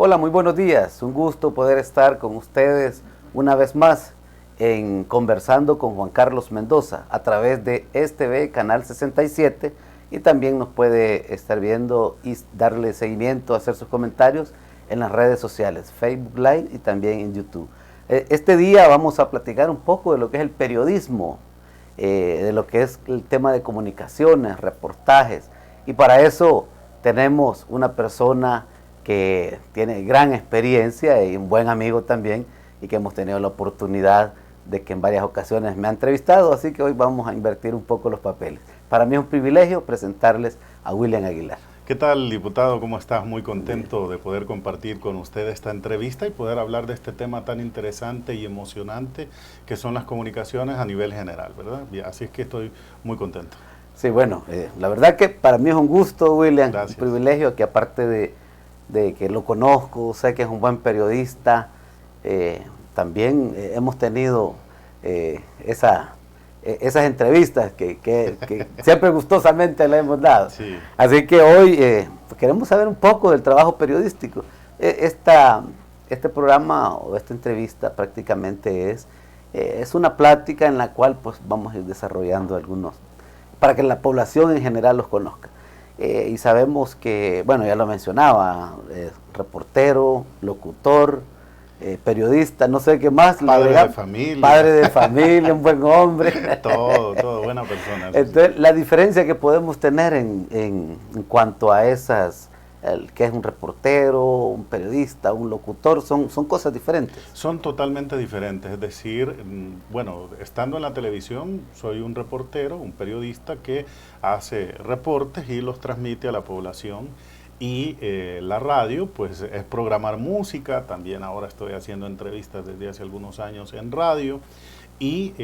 Hola, muy buenos días. Un gusto poder estar con ustedes una vez más en Conversando con Juan Carlos Mendoza a través de STV Canal 67 y también nos puede estar viendo y darle seguimiento, hacer sus comentarios en las redes sociales, Facebook Live y también en YouTube. Este día vamos a platicar un poco de lo que es el periodismo, de lo que es el tema de comunicaciones, reportajes, y para eso tenemos una persona que tiene gran experiencia y un buen amigo también, y que hemos tenido la oportunidad de que en varias ocasiones me ha entrevistado, así que hoy vamos a invertir un poco los papeles. Para mí es un privilegio presentarles a William Aguilar. ¿Qué tal, diputado? ¿Cómo estás? Muy contento de poder compartir con usted esta entrevista y poder hablar de este tema tan interesante y emocionante que son las comunicaciones a nivel general, ¿verdad? Así es que estoy muy contento. Sí, bueno, la verdad que para mí es un gusto, William, Gracias. un privilegio que aparte de que lo conozco, sé que es un buen periodista, también hemos tenido esas entrevistas que siempre gustosamente le hemos dado. Sí. Así que hoy queremos saber un poco del trabajo periodístico. Este programa o esta entrevista prácticamente es una plática en la cual pues vamos a ir desarrollando algunos, para que la población en general los conozca. Y sabemos que, bueno, ya lo mencionaba, reportero, locutor, periodista, no sé qué más. Padre de familia. Padre de familia, un buen hombre. todo, buena persona. Entonces, la diferencia que podemos tener en cuanto a esas, que es un reportero, un periodista, un locutor, son cosas diferentes. Son totalmente diferentes, es decir, bueno, estando en la televisión soy un reportero, un periodista que hace reportes y los transmite a la población. Y la radio, pues es programar música, también ahora estoy haciendo entrevistas desde hace algunos años en radio. Y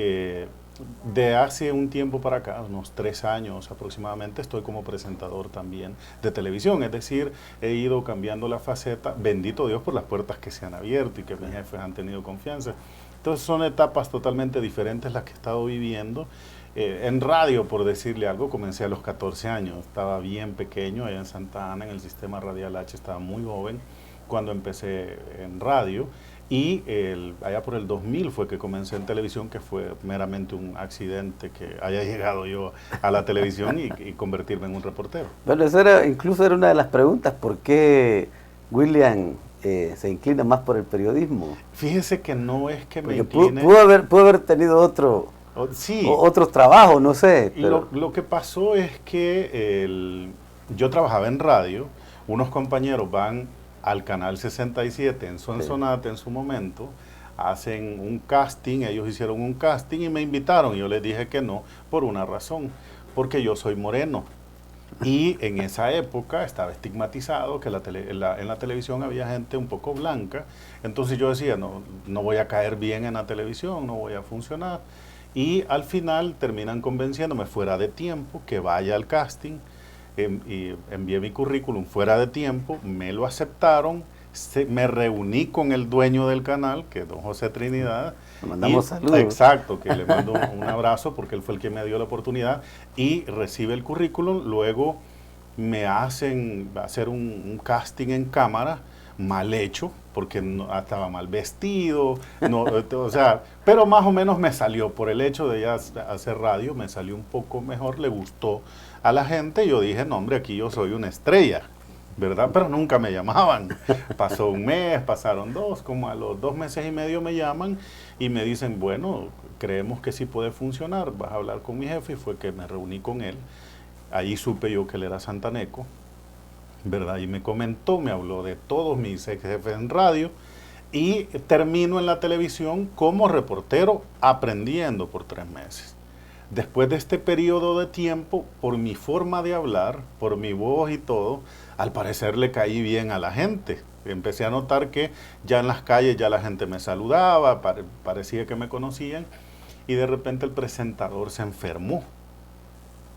de hace un tiempo para acá, unos 3 años aproximadamente, estoy como presentador también de televisión. Es decir, he ido cambiando la faceta, bendito Dios por las puertas que se han abierto y que mis jefes han tenido confianza. Entonces son etapas totalmente diferentes las que he estado viviendo. En radio, por decirle algo, comencé a los 14 años, estaba bien pequeño allá en Santa Ana, en el sistema radial H, estaba muy joven cuando empecé en radio, y allá por el 2000 fue que comencé en televisión, que fue meramente un accidente que haya llegado yo a la televisión y convertirme en un reportero. Bueno, incluso era una de las preguntas, ¿por qué William se inclina más por el periodismo? Fíjese que no es que me incline... Pudo haber tenido otros trabajos, no sé. Pero... Lo que pasó es que yo trabajaba en radio, unos compañeros van al Canal 67 en Sonsonate en su momento, hacen un casting, ellos hicieron un casting y me invitaron, y yo les dije que no, por una razón, porque yo soy moreno. Y en esa época estaba estigmatizado que en la televisión había gente un poco blanca, entonces yo decía, no voy a caer bien en la televisión, no voy a funcionar. Y al final terminan convenciéndome fuera de tiempo que vaya al casting, y envié mi currículum fuera de tiempo, me lo aceptaron, me reuní con el dueño del canal, que es don José Trinidad. Le mandamos saludos. Exacto, que le mando un abrazo porque él fue el que me dio la oportunidad, y recibe el currículum, luego me hacen hacer un casting en cámara, mal hecho, porque estaba mal vestido, o sea, pero más o menos me salió, por el hecho de ya hacer radio, me salió un poco mejor, le gustó a la gente, y yo dije, no hombre, aquí yo soy una estrella, ¿verdad? Pero nunca me llamaban. Pasó un mes, pasaron 2, como a los 2 meses y medio me llaman y me dicen, bueno, creemos que sí puede funcionar, vas a hablar con mi jefe, y fue que me reuní con él, ahí supe yo que él era santaneco, ¿verdad? Y me comentó, me habló de todos mis ex jefes en radio, y termino en la televisión como reportero aprendiendo por 3 meses. Después de este periodo de tiempo, por mi forma de hablar, por mi voz y todo, al parecer le caí bien a la gente. Empecé a notar que ya en las calles ya la gente me saludaba, parecía que me conocían, y de repente el presentador se enfermó.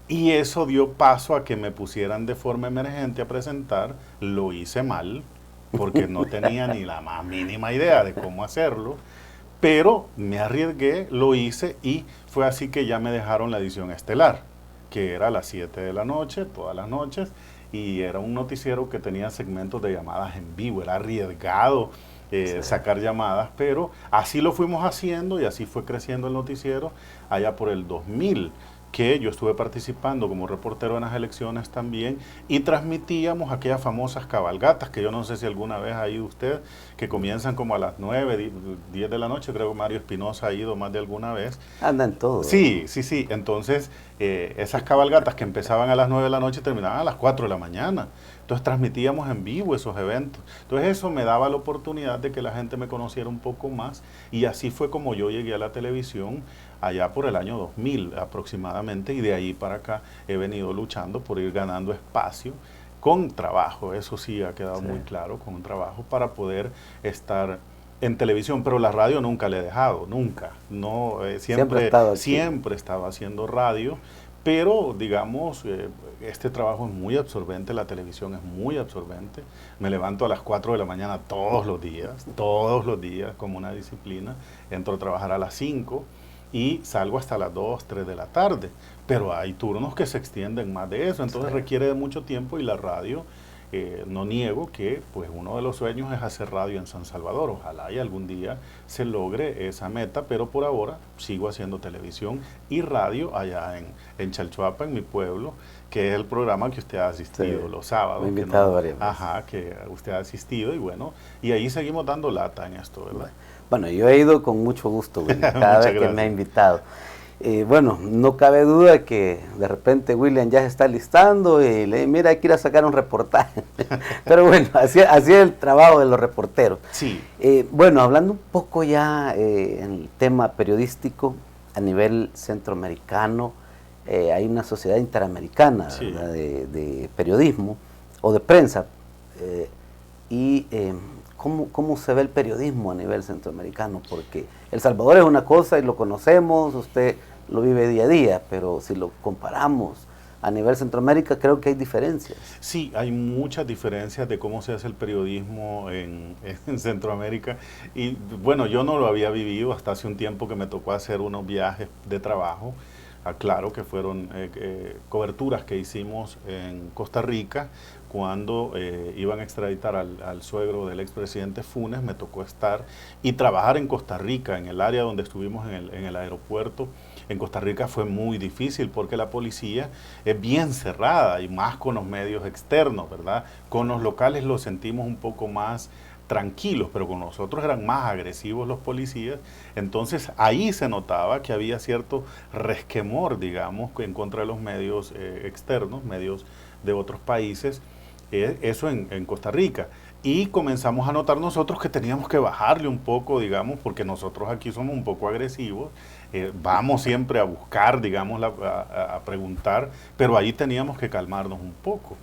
Y eso dio paso a que me pusieran de forma emergente a presentar. Lo hice mal, porque no tenía ni la más mínima idea de cómo hacerlo, pero me arriesgué, lo hice, y fue así que ya me dejaron la edición estelar, que era a las 7 de la noche, todas las noches, y era un noticiero que tenía segmentos de llamadas en vivo, era arriesgado sacar llamadas, pero así lo fuimos haciendo y así fue creciendo el noticiero allá por el 2000, que yo estuve participando como reportero en las elecciones también y transmitíamos aquellas famosas cabalgatas que yo no sé si alguna vez ha ido usted, que comienzan como a las 9, 10 de la noche, creo que Mario Espinosa ha ido más de alguna vez. Andan todos. Sí, sí, sí, entonces esas cabalgatas que empezaban a las 9 de la noche terminaban a las 4 de la mañana. Entonces transmitíamos en vivo esos eventos. Entonces eso me daba la oportunidad de que la gente me conociera un poco más y así fue como yo llegué a la televisión allá por el año 2000 aproximadamente y de ahí para acá he venido luchando por ir ganando espacio con trabajo, eso sí ha quedado muy claro, con un trabajo para poder estar en televisión, pero la radio nunca le he dejado, nunca, no, siempre estaba haciendo radio, pero digamos, este trabajo es muy absorbente, la televisión es muy absorbente, me levanto a las 4 de la mañana todos los días como una disciplina, entro a trabajar a las 5 y salgo hasta las 2, 3 de la tarde, pero hay turnos que se extienden más de eso, entonces requiere de mucho tiempo y la radio, no niego que pues uno de los sueños es hacer radio en San Salvador, ojalá y algún día se logre esa meta, pero por ahora sigo haciendo televisión y radio allá en Chalchuapa, en mi pueblo, que es el programa que usted ha asistido los sábados. Me he invitado varias veces. Ajá, que usted ha asistido y bueno, y ahí seguimos dando lata en esto, ¿verdad? Bueno, yo he ido con mucho gusto, William, cada vez que me ha invitado. Bueno, no cabe duda que de repente William ya se está listando y le dice, mira, hay que ir a sacar un reportaje. Pero bueno, así es el trabajo de los reporteros. Sí. Bueno, hablando un poco ya en el tema periodístico, a nivel centroamericano, hay una sociedad interamericana de periodismo o de prensa. ¿Cómo se ve el periodismo a nivel centroamericano? Porque El Salvador es una cosa y lo conocemos, usted lo vive día a día, pero si lo comparamos a nivel Centroamérica, creo que hay diferencias. Sí, hay muchas diferencias de cómo se hace el periodismo en Centroamérica. Y bueno, yo no lo había vivido hasta hace un tiempo que me tocó hacer unos viajes de trabajo. Claro que fueron coberturas que hicimos en Costa Rica cuando iban a extraditar al suegro del expresidente Funes, me tocó estar y trabajar en Costa Rica, en el área donde estuvimos en el aeropuerto. En Costa Rica fue muy difícil porque la policía es bien cerrada y más con los medios externos, ¿verdad? Con los locales lo sentimos un poco más tranquilos, pero con nosotros eran más agresivos los policías, entonces ahí se notaba que había cierto resquemor, digamos, en contra de los medios externos, medios de otros países, eso en Costa Rica. Y comenzamos a notar nosotros que teníamos que bajarle un poco, digamos, porque nosotros aquí somos un poco agresivos, vamos siempre a buscar, digamos, a preguntar, pero ahí teníamos que calmarnos un poco.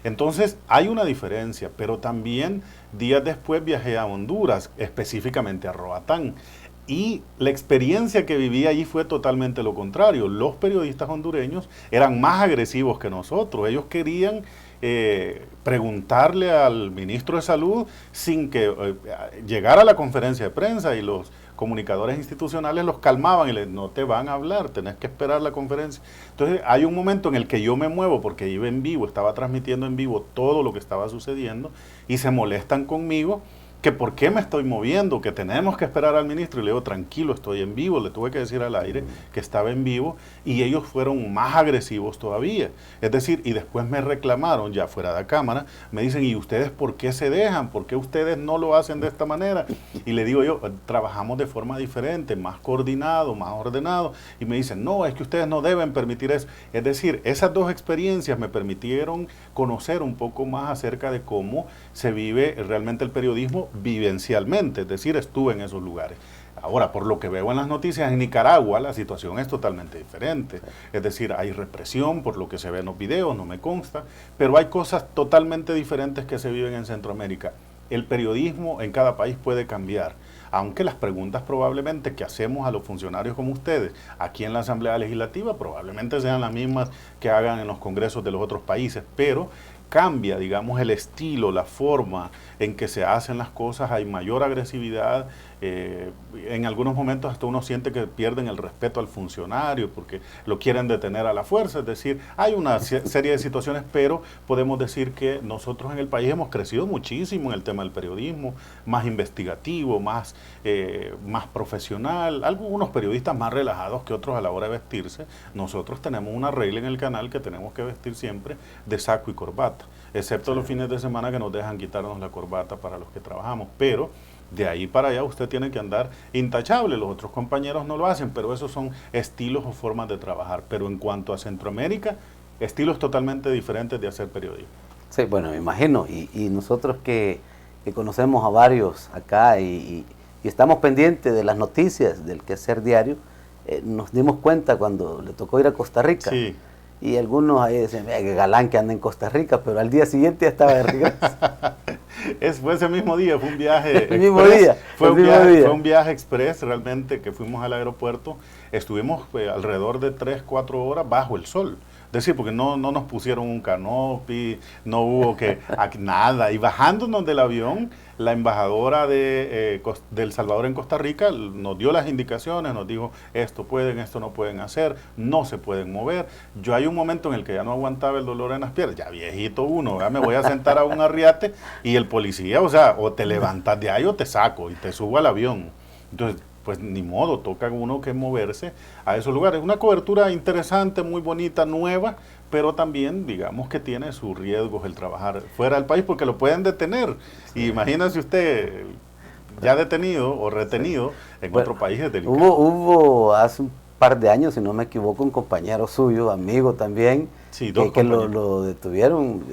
Entonces hay una diferencia, pero también días después viajé a Honduras, específicamente a Roatán, y la experiencia que viví allí fue totalmente lo contrario. Los periodistas hondureños eran más agresivos que nosotros, ellos querían preguntarle al ministro de Salud sin que llegara a la conferencia de prensa y los comunicadores institucionales los calmaban y les no te van a hablar, tenés que esperar la conferencia. Entonces hay un momento en el que yo me muevo porque iba en vivo, estaba transmitiendo en vivo todo lo que estaba sucediendo y se molestan conmigo que por qué me estoy moviendo, que tenemos que esperar al ministro, y le digo, tranquilo, estoy en vivo, le tuve que decir al aire que estaba en vivo, y ellos fueron más agresivos todavía, es decir, y después me reclamaron, ya fuera de cámara, me dicen, ¿y ustedes por qué se dejan? ¿Por qué ustedes no lo hacen de esta manera? Y le digo yo, trabajamos de forma diferente, más coordinado, más ordenado, y me dicen, no, es que ustedes no deben permitir eso, es decir, esas dos experiencias me permitieron conocer un poco más acerca de cómo se vive realmente el periodismo vivencialmente, es decir, estuve en esos lugares. Ahora, por lo que veo en las noticias, en Nicaragua la situación es totalmente diferente, es decir, hay represión, por lo que se ve en los videos, no me consta, pero hay cosas totalmente diferentes que se viven en Centroamérica. El periodismo en cada país puede cambiar, aunque las preguntas probablemente que hacemos a los funcionarios como ustedes, aquí en la Asamblea Legislativa, probablemente sean las mismas que hagan en los congresos de los otros países, pero cambia, digamos, el estilo, la forma en que se hacen las cosas, hay mayor agresividad, en algunos momentos hasta uno siente que pierden el respeto al funcionario porque lo quieren detener a la fuerza, es decir, hay una serie de situaciones, pero podemos decir que nosotros en el país hemos crecido muchísimo en el tema del periodismo, más investigativo, más profesional, algunos periodistas más relajados que otros a la hora de vestirse. Nosotros tenemos una regla en el canal que tenemos que vestir siempre de saco y corbata, excepto los fines de semana que nos dejan quitarnos la corbata para los que trabajamos, pero de ahí para allá usted tiene que andar intachable, los otros compañeros no lo hacen, pero esos son estilos o formas de trabajar. Pero en cuanto a Centroamérica, estilos totalmente diferentes de hacer periodismo. Sí, bueno, me imagino, y nosotros que conocemos a varios acá y estamos pendientes de las noticias del quehacer diario, nos dimos cuenta cuando le tocó ir a Costa Rica. Sí. Y algunos ahí decían, qué galán que anda en Costa Rica, pero al día siguiente ya estaba de regreso. Fue ese mismo día, fue un viaje el mismo día. Fue un viaje express realmente, que fuimos al aeropuerto, estuvimos alrededor de 3-4 horas bajo el sol. Es decir, porque no nos pusieron un canopy, no hubo nada. Y bajándonos del avión, la embajadora de El Salvador en Costa Rica nos dio las indicaciones, nos dijo, esto pueden, esto no pueden hacer, no se pueden mover. Yo hay un momento en el que ya no aguantaba el dolor en las piernas, ya viejito uno, ya me voy a sentar a un arriate y el policía, o te levantas de ahí o te saco y te subo al avión. Entonces, pues ni modo, toca a uno que moverse a esos lugares. Una cobertura interesante, muy bonita, nueva, pero también, digamos que tiene sus riesgos el trabajar fuera del país porque lo pueden detener. Sí. Y imagínese usted ya detenido o retenido en otro país. Es delicado. Hubo hace un par de años, si no me equivoco, un compañero suyo, amigo también, sí, que lo detuvieron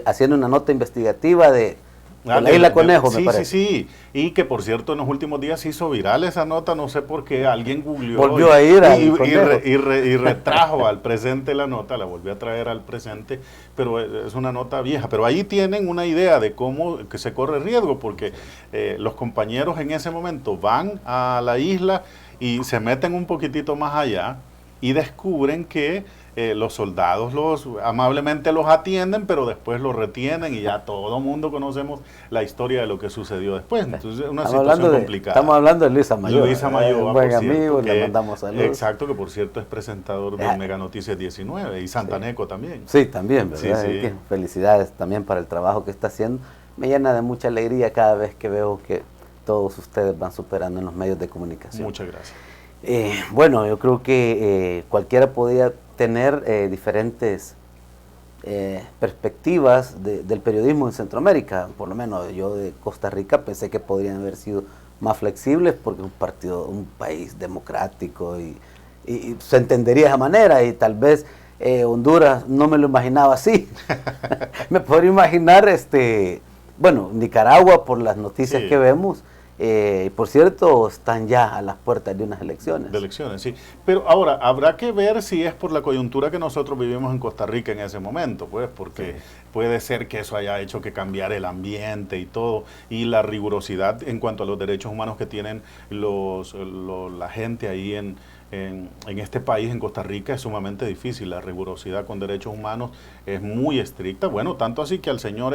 haciendo una nota investigativa de la Isla Conejo, me parece. Sí, y que por cierto en los últimos días se hizo viral esa nota, no sé por qué, alguien googleó. Volvió a ir al y retrajo al presente la nota, la volvió a traer al presente, pero es una nota vieja. Pero ahí tienen una idea de cómo que se corre riesgo, porque los compañeros en ese momento van a la isla y se meten un poquitito más allá y descubren que los soldados amablemente los atienden, pero después los retienen y ya todo el mundo conocemos la historia de lo que sucedió después. Entonces es una situación complicada. Estamos hablando de Luis Amayoa. Luis Amayoa, un buen amigo, le mandamos saludos. Exacto, que por cierto es presentador de Mega Noticias 19 y Santaneco también. Sí, también, ¿verdad? Sí. Felicidades también para el trabajo que está haciendo. Me llena de mucha alegría cada vez que veo que todos ustedes van superando en los medios de comunicación. Muchas gracias. Bueno, yo creo que cualquiera podía tener diferentes perspectivas del periodismo en Centroamérica. Por lo menos yo de Costa Rica pensé que podrían haber sido más flexibles porque es un país democrático y se entendería de esa manera, y tal vez Honduras no me lo imaginaba así. Me podría imaginar Nicaragua por las noticias que vemos. Por cierto, están ya a las puertas de unas elecciones. De elecciones, sí. Pero ahora, habrá que ver si es por la coyuntura que nosotros vivimos en Costa Rica en ese momento, pues, porque puede ser que eso haya hecho que cambiar el ambiente y todo, y la rigurosidad en cuanto a los derechos humanos que tienen la gente ahí en este país, en Costa Rica, es sumamente difícil. La rigurosidad con derechos humanos es muy estricta. Bueno, tanto así que al señor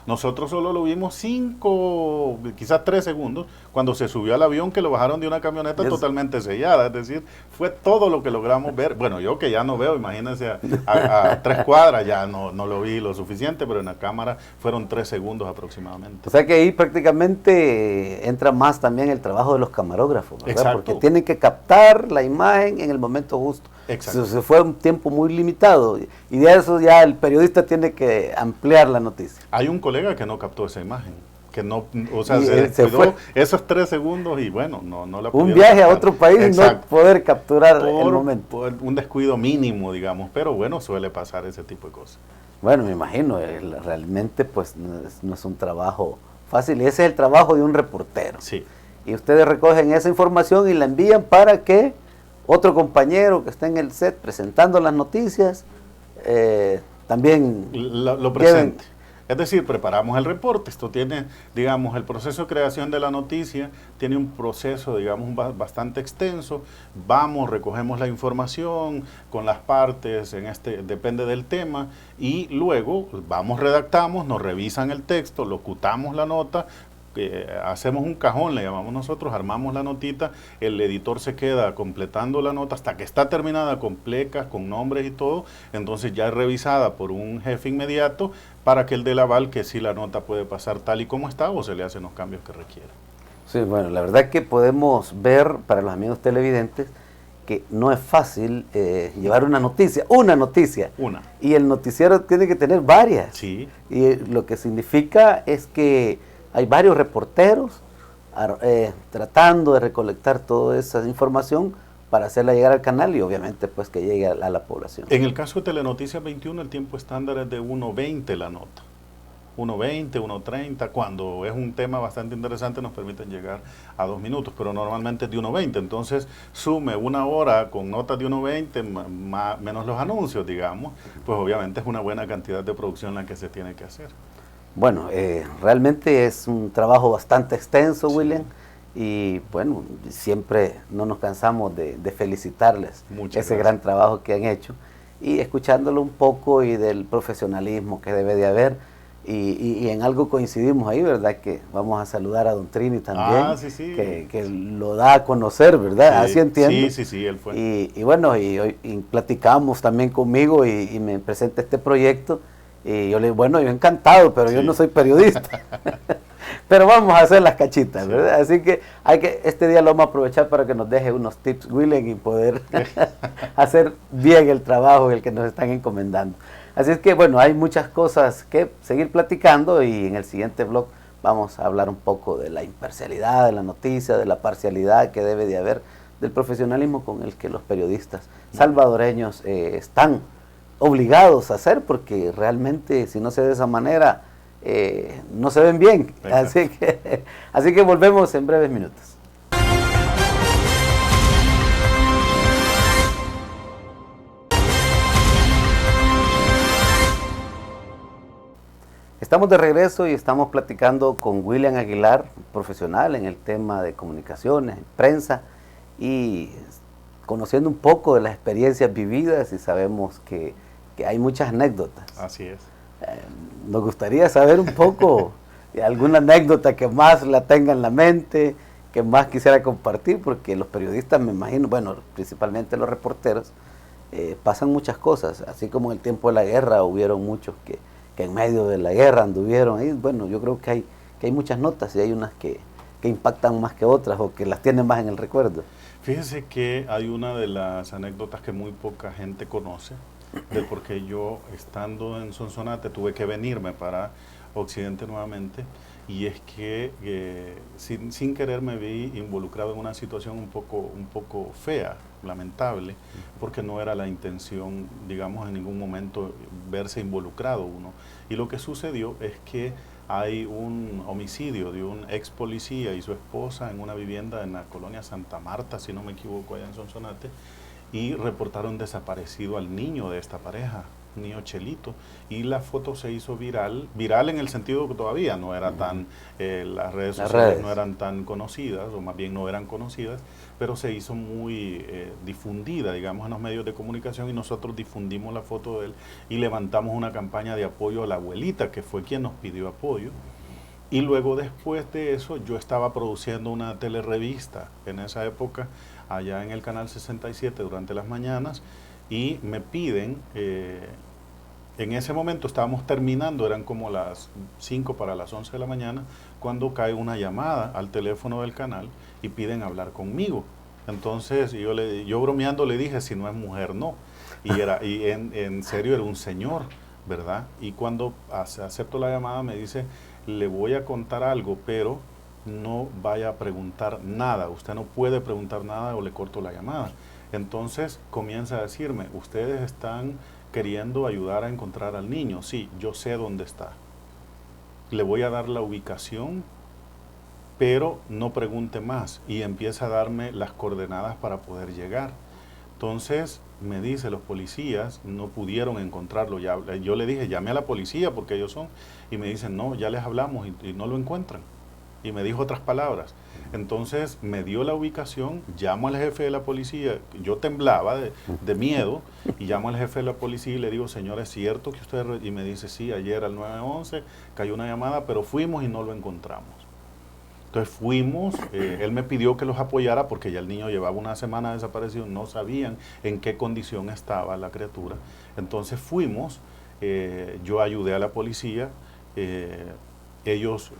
nosotros solo lo vimos 5, quizás 3 segundos, cuando se subió al avión, que lo bajaron de una camioneta totalmente sellada. Es decir, fue todo lo que logramos ver. Bueno, yo que ya no veo, imagínense, a 3 cuadras ya no lo vi lo suficiente, pero en la cámara fueron 3 segundos aproximadamente. O sea que ahí prácticamente entra más también el trabajo de los camarógrafos, ¿verdad? Exacto. Porque tienen que captar la imagen en el momento justo. Exacto. Se fue un tiempo muy limitado y de eso ya el periodista tiene que ampliar la noticia. Hay un colega que no captó esa imagen, que no, o sea, se descuidó esos 3 segundos y bueno, no la pudieron un viaje captar. A otro país. Exacto. Y no poder capturar el momento. Por un descuido mínimo, digamos, pero bueno, suele pasar ese tipo de cosas. Bueno, me imagino, realmente pues no es un trabajo fácil, ese es el trabajo de un reportero. Sí. Y ustedes recogen esa información y la envían para que otro compañero que está en el set presentando las noticias también lo presente. Es decir, preparamos el reporte. Esto tiene, digamos, el proceso de creación de la noticia tiene un proceso, digamos, bastante extenso. Vamos, recogemos la información con las partes, depende del tema, y luego vamos, redactamos, nos revisan el texto, locutamos la nota, hacemos un cajón, le llamamos nosotros, armamos la notita, el editor se queda completando la nota hasta que está terminada con plecas, con nombres y todo, entonces ya es revisada por un jefe inmediato para que él dé el aval que sí la nota puede pasar tal y como está o se le hacen los cambios que requiera. Sí, bueno, la verdad que podemos ver para los amigos televidentes que no es fácil llevar una noticia, y el noticiero tiene que tener varias, sí. Y lo que significa es que hay varios reporteros tratando de recolectar toda esa información para hacerla llegar al canal y obviamente pues que llegue a la población. En el caso de Telenoticias 21 el tiempo estándar es de 1:20 la nota. 1:20, 1:30, cuando es un tema bastante interesante nos permiten llegar a 2 minutos, pero normalmente es de 1:20, entonces sume 1 hora con notas de 1:20 menos los anuncios, digamos, pues obviamente es una buena cantidad de producción la que se tiene que hacer. Bueno, realmente es un trabajo bastante extenso, Sí. William, y bueno, siempre no nos cansamos de felicitarles ese gran trabajo que han hecho, y escuchándolo un poco y del profesionalismo que debe de haber, y en algo coincidimos ahí, ¿verdad? Que vamos a saludar a don Trini también, Sí. que lo da a conocer, ¿verdad? Sí, así entiendo. Sí, él fue. Y bueno, y platicamos también conmigo y me presenta este proyecto. Y yo le digo, bueno, yo encantado, pero yo no soy periodista. Pero vamos a hacer las cachitas, ¿verdad? Así que este día lo vamos a aprovechar para que nos deje unos tips, William, y poder hacer bien el trabajo el que nos están encomendando. Así es que, bueno, hay muchas cosas que seguir platicando y en el siguiente blog vamos a hablar un poco de la imparcialidad de la noticia, de la parcialidad que debe de haber, del profesionalismo con el que los periodistas salvadoreños están obligados a hacer, porque realmente si no se ve de esa manera no se ven bien. Así que volvemos en breves minutos. Estamos de regreso y estamos platicando con William Aguilar, profesional en el tema de comunicaciones, prensa, y conociendo un poco de las experiencias vividas, y sabemos que hay muchas anécdotas. Así es. Nos gustaría saber un poco de alguna anécdota que más la tenga en la mente, que más quisiera compartir, porque los periodistas, me imagino, bueno, principalmente los reporteros, pasan muchas cosas, así como en el tiempo de la guerra hubieron muchos que en medio de la guerra anduvieron ahí. Bueno, yo creo que hay muchas notas y hay unas que impactan más que otras o que las tienen más en el recuerdo. Fíjese que hay una de las anécdotas que muy poca gente conoce, de por qué yo, estando en Sonsonate, tuve que venirme para Occidente nuevamente, y es que sin querer me vi involucrado en una situación un poco fea, lamentable, porque no era la intención, digamos, en ningún momento verse involucrado uno. Y lo que sucedió es que hay un homicidio de un ex policía y su esposa en una vivienda en la colonia Santa Marta, si no me equivoco, allá en Sonsonate, y reportaron desaparecido al niño de esta pareja, un niño Chelito, y la foto se hizo viral en el sentido que todavía no era tan, las redes sociales no eran tan conocidas, o más bien no eran conocidas, pero se hizo muy difundida, digamos, en los medios de comunicación, y nosotros difundimos la foto de él y levantamos una campaña de apoyo a la abuelita, que fue quien nos pidió apoyo. Y luego, después de eso, yo estaba produciendo una telerevista en esa época, allá en el canal 67 durante las mañanas, y me piden, en ese momento estábamos terminando, eran como las 5 para las 11 de la mañana, cuando cae una llamada al teléfono del canal y piden hablar conmigo. Entonces yo bromeando le dije, si no es mujer, no. Y en serio era un señor, ¿verdad? Y cuando acepto la llamada me dice, le voy a contar algo, pero no vaya a preguntar nada, usted no puede preguntar nada o le corto la llamada. Entonces comienza a decirme, ustedes están queriendo ayudar a encontrar al niño. Sí, yo sé dónde está. Le voy a dar la ubicación, pero no pregunte más. Y empieza a darme las coordenadas para poder llegar. Entonces me dice, los policías no pudieron encontrarlo. Ya, yo le dije, llame a la policía porque ellos son. Y me dicen, no, ya les hablamos y no lo encuentran. Y me dijo otras palabras. Entonces me dio la ubicación, llamo al jefe de la policía, yo temblaba de miedo, y llamo al jefe de la policía y le digo, señor, ¿es cierto que usted? Y me dice, sí, ayer al 911 cayó una llamada, pero fuimos y no lo encontramos. Entonces fuimos, él me pidió que los apoyara porque ya el niño llevaba una semana desaparecido, no sabían en qué condición estaba la criatura. Entonces fuimos, yo ayudé a la policía, ellos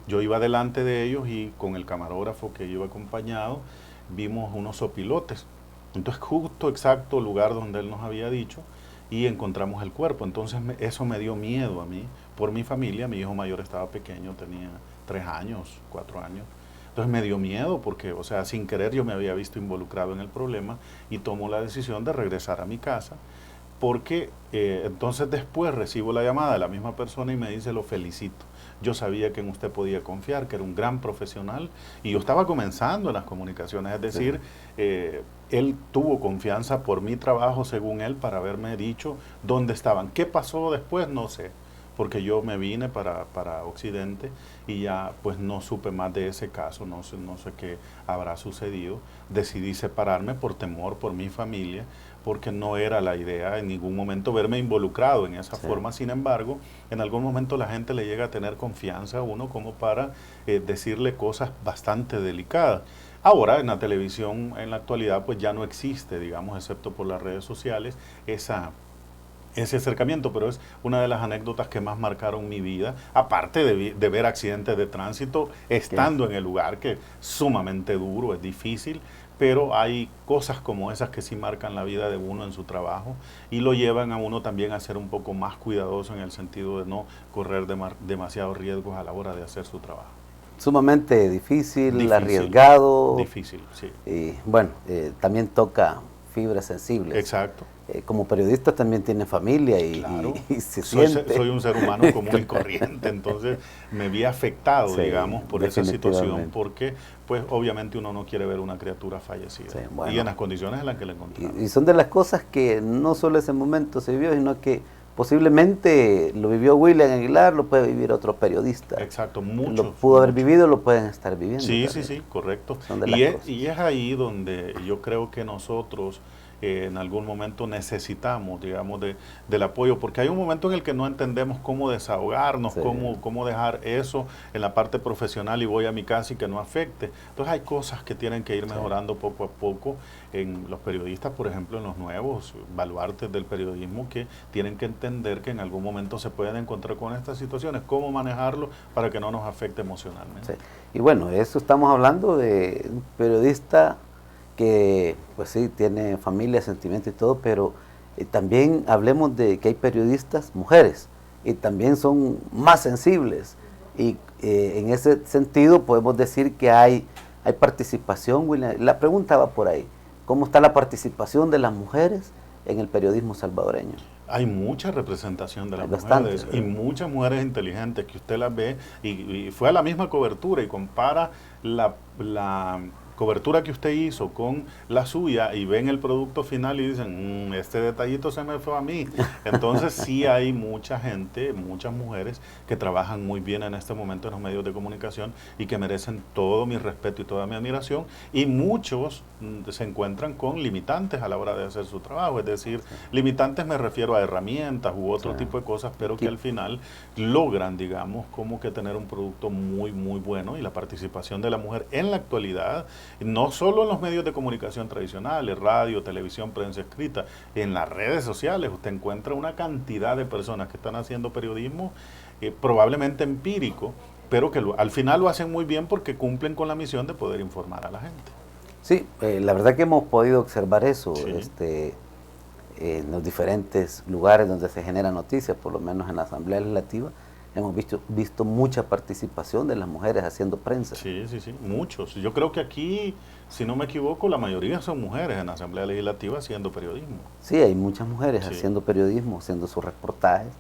yo iba delante de ellos y con el camarógrafo que iba acompañado vimos unos sopilotes. Entonces justo exacto lugar donde él nos había dicho y encontramos el cuerpo. Entonces eso me dio miedo a mí, por mi familia. Mi hijo mayor estaba pequeño, tenía 3 años, 4 años. Entonces me dio miedo porque, o sea, sin querer yo me había visto involucrado en el problema y tomo la decisión de regresar a mi casa porque entonces después recibo la llamada de la misma persona y me dice, lo felicito. Yo sabía que en usted podía confiar, que era un gran profesional y yo estaba comenzando en las comunicaciones, es decir, él tuvo confianza por mi trabajo, según él, para haberme dicho dónde estaban. ¿Qué pasó después? No sé, porque yo me vine para Occidente y ya pues no supe más de ese caso, no sé qué habrá sucedido. Decidí separarme por temor, por mi familia, porque no era la idea en ningún momento verme involucrado en esa forma. Sin embargo, en algún momento la gente le llega a tener confianza a uno como para decirle cosas bastante delicadas. Ahora, en la televisión, en la actualidad, pues ya no existe, digamos, excepto por las redes sociales, ese acercamiento, pero es una de las anécdotas que más marcaron mi vida, aparte de ver accidentes de tránsito estando en el lugar, que es sumamente duro, es difícil, pero hay cosas como esas que sí marcan la vida de uno en su trabajo y lo llevan a uno también a ser un poco más cuidadoso en el sentido de no correr demasiados riesgos a la hora de hacer su trabajo. Sumamente difícil, arriesgado. Difícil, sí. Y bueno, también toca fibras sensibles. Exacto. Como periodista también tiene familia claro. y se siente. Soy un ser humano común y corriente, entonces me vi afectado, sí, digamos, por esa situación, porque pues obviamente uno no quiere ver una criatura fallecida, y en las condiciones en las que la encontramos. Y son de las cosas que no solo ese momento se vivió, sino que posiblemente lo vivió William Aguilar, lo puede vivir otro periodista. Exacto, muchos. Lo pudo haber vivido, lo pueden estar viviendo. Sí, sí, correcto. Y es ahí donde yo creo que nosotros en algún momento necesitamos, digamos, del apoyo, porque hay un momento en el que no entendemos cómo desahogarnos, cómo dejar eso en la parte profesional y voy a mi casa y que no afecte. Entonces hay cosas que tienen que ir mejorando poco a poco en los periodistas, por ejemplo, en los nuevos baluartes del periodismo, que tienen que entender que en algún momento se pueden encontrar con estas situaciones, cómo manejarlo para que no nos afecte emocionalmente. Y bueno, eso estamos hablando de un periodista que pues sí, tiene familia, sentimiento y todo, pero también hablemos de que hay periodistas mujeres y también son más sensibles y en ese sentido podemos decir que hay participación, William. La pregunta va por ahí, ¿cómo está la participación de las mujeres en el periodismo salvadoreño? Hay mucha representación de las mujeres y muchas mujeres inteligentes que usted las ve y fue a la misma cobertura y compara la cobertura que usted hizo con la suya y ven el producto final y dicen, este detallito se me fue a mí. Entonces sí hay mucha gente, muchas mujeres que trabajan muy bien en este momento en los medios de comunicación y que merecen todo mi respeto y toda mi admiración, y muchos se encuentran con limitantes a la hora de hacer su trabajo, es decir, limitantes me refiero a herramientas u otro tipo de cosas, pero que al final logran, digamos, como que tener un producto muy, muy bueno, y la participación de la mujer en la actualidad, no solo en los medios de comunicación tradicionales, radio, televisión, prensa escrita, en las redes sociales usted encuentra una cantidad de personas que están haciendo periodismo probablemente empírico, pero que al final lo hacen muy bien porque cumplen con la misión de poder informar a la gente. Sí, la verdad que hemos podido observar eso en los diferentes lugares donde se genera noticias, por lo menos en la Asamblea Legislativa. Hemos visto mucha participación de las mujeres haciendo prensa. Sí, muchos. Yo creo que aquí, si no me equivoco, la mayoría son mujeres en la Asamblea Legislativa haciendo periodismo. Sí, hay muchas mujeres haciendo periodismo, haciendo sus reportajes,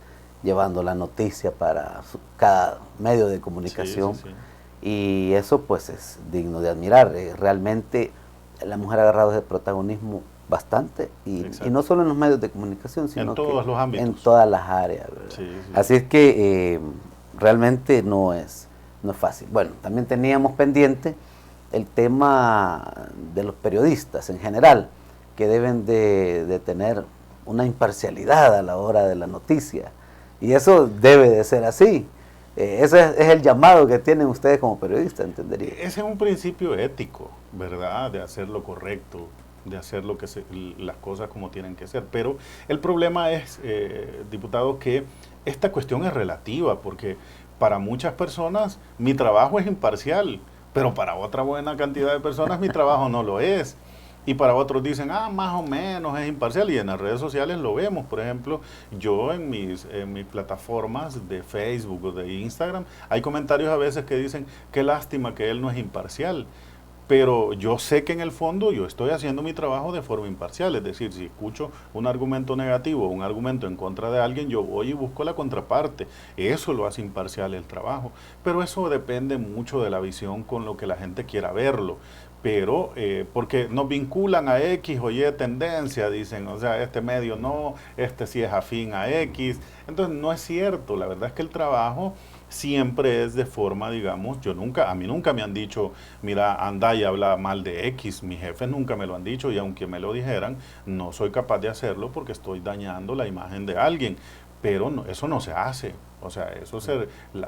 llevando la noticia para cada medio de comunicación. Y eso pues es digno de admirar. Realmente la mujer ha agarrado ese protagonismo bastante, y no solo en los medios de comunicación, sino en todos los ámbitos, en todas las áreas, ¿verdad? Sí, sí. Así es que realmente no es fácil. Bueno, también teníamos pendiente el tema de los periodistas en general, que deben de tener una imparcialidad a la hora de la noticia, y eso debe de ser así. Ese es el llamado que tienen ustedes como periodistas, entendería. Ese es un principio ético, ¿verdad? De hacer lo correcto, de hacer las cosas como tienen que ser. Pero el problema es, diputado, que esta cuestión es relativa, porque para muchas personas mi trabajo es imparcial, pero para otra buena cantidad de personas mi trabajo no lo es. Y para otros dicen, más o menos es imparcial, y en las redes sociales lo vemos. Por ejemplo, yo en mis plataformas de Facebook o de Instagram, hay comentarios a veces que dicen, qué lástima que él no es imparcial. Pero yo sé que en el fondo yo estoy haciendo mi trabajo de forma imparcial, es decir, si escucho un argumento negativo o un argumento en contra de alguien, yo voy y busco la contraparte. Eso lo hace imparcial el trabajo. Pero eso depende mucho de la visión con lo que la gente quiera verlo. Pero porque nos vinculan a X o Y tendencia, dicen, o sea, este medio no, este sí es afín a X. Entonces no es cierto, la verdad es que el trabajo siempre es de forma, digamos, a mí nunca me han dicho, mira, anda y habla mal de X, mis jefes nunca me lo han dicho, y aunque me lo dijeran, no soy capaz de hacerlo porque estoy dañando la imagen de alguien. Pero no, eso no se hace, o sea,